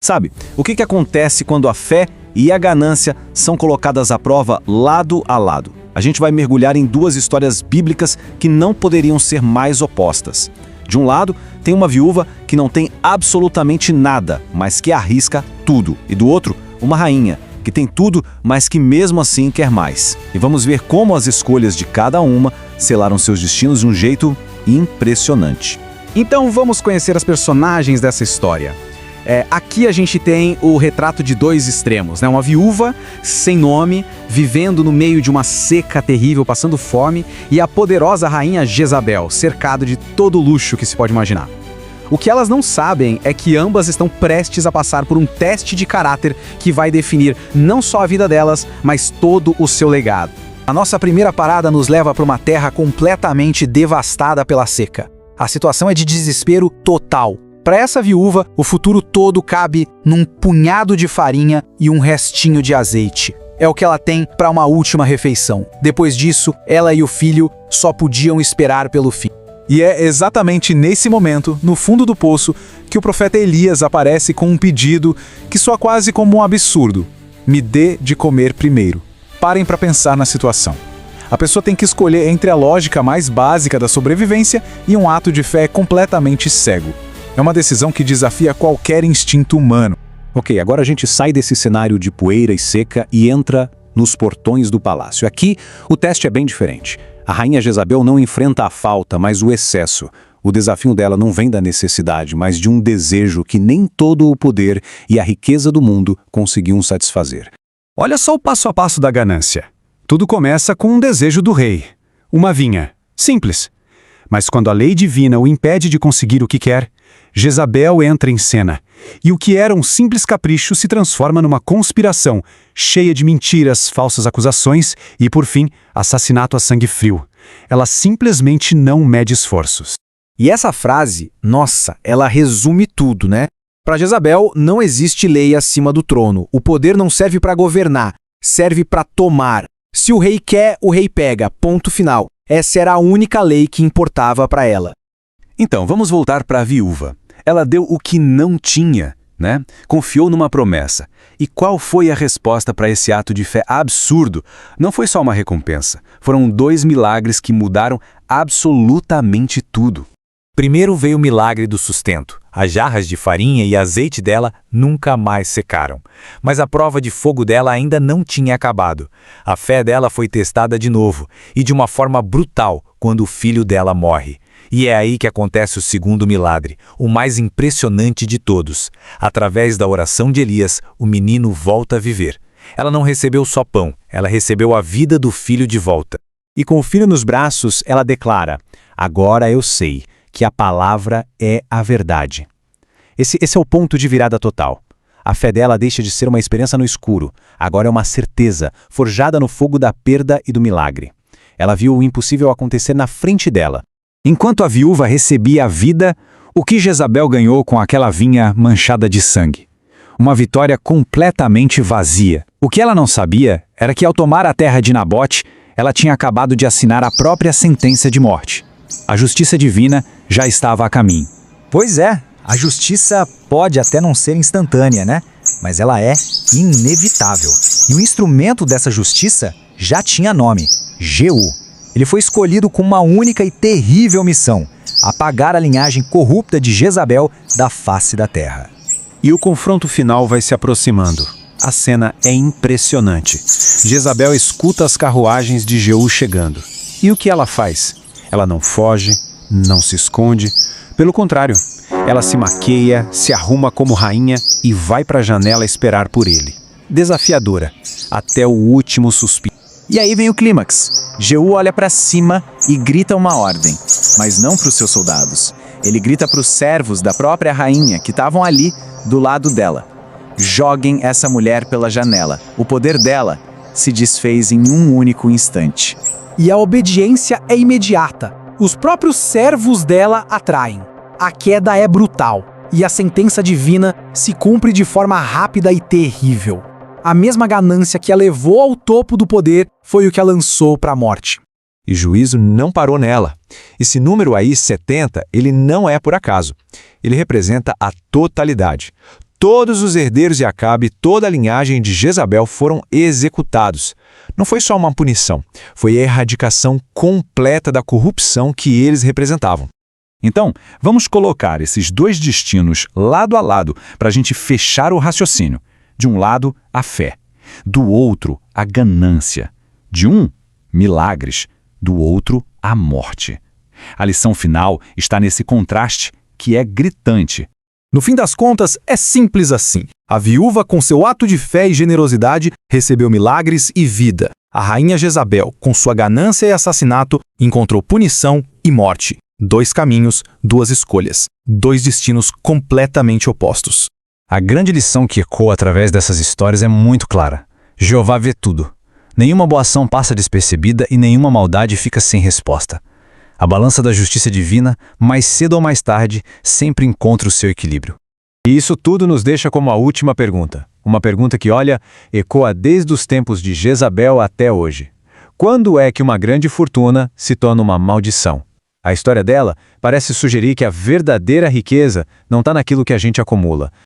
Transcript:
Sabe, o que acontece quando a fé e a ganância são colocadas à prova lado a lado? A gente vai mergulhar em duas histórias bíblicas que não poderiam ser mais opostas. De um lado, tem uma viúva que não tem absolutamente nada, mas que arrisca tudo. E do outro, uma rainha que tem tudo, mas que mesmo assim quer mais. E vamos ver como as escolhas de cada uma selaram seus destinos de um jeito impressionante. Então vamos conhecer as personagens dessa história. Aqui a gente tem o retrato de dois extremos, né? Uma viúva sem nome, vivendo no meio de uma seca terrível, passando fome, e a poderosa rainha Jezabel, cercado de todo o luxo que se pode imaginar. O que elas não sabem é que ambas estão prestes a passar por um teste de caráter que vai definir não só a vida delas, mas todo o seu legado. A nossa primeira parada nos leva para uma terra completamente devastada pela seca. A situação é de desespero total. Para essa viúva, o futuro todo cabe num punhado de farinha e um restinho de azeite. É o que ela tem para uma última refeição. Depois disso, ela e o filho só podiam esperar pelo fim. E é exatamente nesse momento, no fundo do poço, que o profeta Elias aparece com um pedido que soa quase como um absurdo. Me dê de comer primeiro. Parem para pensar na situação. A pessoa tem que escolher entre a lógica mais básica da sobrevivência e um ato de fé completamente cego. É uma decisão que desafia qualquer instinto humano. Ok, agora a gente sai desse cenário de poeira e seca e entra nos portões do palácio. Aqui, o teste é bem diferente. A rainha Jezabel não enfrenta a falta, mas o excesso. O desafio dela não vem da necessidade, mas de um desejo que nem todo o poder e a riqueza do mundo conseguiam satisfazer. Olha só o passo a passo da ganância. Tudo começa com um desejo do rei. Uma vinha. Simples. Mas quando a lei divina o impede de conseguir o que quer, Jezabel entra em cena. E o que era um simples capricho se transforma numa conspiração, cheia de mentiras, falsas acusações e, por fim, assassinato a sangue frio. Ela simplesmente não mede esforços. E essa frase, nossa, ela resume tudo, né? Para Jezabel, não existe lei acima do trono. O poder não serve para governar, serve para tomar. Se o rei quer, o rei pega. Ponto final. Essa era a única lei que importava para ela. Então, vamos voltar para a viúva. Ela deu o que não tinha, né? Confiou numa promessa. E qual foi a resposta para esse ato de fé absurdo? Não foi só uma recompensa. Foram 2 milagres que mudaram absolutamente tudo. Primeiro veio o milagre do sustento. As jarras de farinha e azeite dela nunca mais secaram. Mas a prova de fogo dela ainda não tinha acabado. A fé dela foi testada de novo, e de uma forma brutal, quando o filho dela morre. E é aí que acontece o segundo milagre, o mais impressionante de todos. Através da oração de Elias, o menino volta a viver. Ela não recebeu só pão, ela recebeu a vida do filho de volta. E com o filho nos braços, ela declara: agora eu sei que a palavra é a verdade. Esse é o ponto de virada total. A fé dela deixa de ser uma esperança no escuro, agora é uma certeza, forjada no fogo da perda e do milagre. Ela viu o impossível acontecer na frente dela. Enquanto a viúva recebia a vida, o que Jezabel ganhou com aquela vinha manchada de sangue? Uma vitória completamente vazia. O que ela não sabia era que ao tomar a terra de Nabote, ela tinha acabado de assinar a própria sentença de morte. A justiça divina já estava a caminho. Pois é, a justiça pode até não ser instantânea, né? Mas ela é inevitável. E o instrumento dessa justiça já tinha nome: Jeú. Ele foi escolhido com uma única e terrível missão: apagar a linhagem corrupta de Jezabel da face da terra. E o confronto final vai se aproximando. A cena é impressionante. Jezabel escuta as carruagens de Jeú chegando. E o que ela faz? Ela não foge, não se esconde. Pelo contrário, ela se maqueia, se arruma como rainha e vai para a janela esperar por ele. Desafiadora, até o último suspiro. E aí vem o clímax. Jeú olha para cima e grita uma ordem, mas não para os seus soldados. Ele grita para os servos da própria rainha que estavam ali do lado dela: joguem essa mulher pela janela. O poder dela se desfez em um único instante. E a obediência é imediata. Os próprios servos dela atraem. A queda é brutal, e a sentença divina se cumpre de forma rápida e terrível. A mesma ganância que a levou ao topo do poder foi o que a lançou para a morte. E juízo não parou nela. Esse número aí, 70, ele não é por acaso. Ele representa a totalidade. Todos os herdeiros de Acabe, toda a linhagem de Jezabel foram executados. Não foi só uma punição, foi a erradicação completa da corrupção que eles representavam. Então, vamos colocar esses dois destinos lado a lado para a gente fechar o raciocínio. De um lado, a fé. Do outro, a ganância. De um, milagres. Do outro, a morte. A lição final está nesse contraste que é gritante. No fim das contas, é simples assim. A viúva, com seu ato de fé e generosidade, recebeu milagres e vida. A rainha Jezabel, com sua ganância e assassinato, encontrou punição e morte. 2 caminhos, 2 escolhas. 2 destinos completamente opostos. A grande lição que ecoa através dessas histórias é muito clara. Jeová vê tudo. Nenhuma boa ação passa despercebida e nenhuma maldade fica sem resposta. A balança da justiça divina, mais cedo ou mais tarde, sempre encontra o seu equilíbrio. E isso tudo nos deixa como a última pergunta. Uma pergunta que, olha, ecoa desde os tempos de Jezabel até hoje. Quando é que uma grande fortuna se torna uma maldição? A história dela parece sugerir que a verdadeira riqueza não está naquilo que a gente acumula,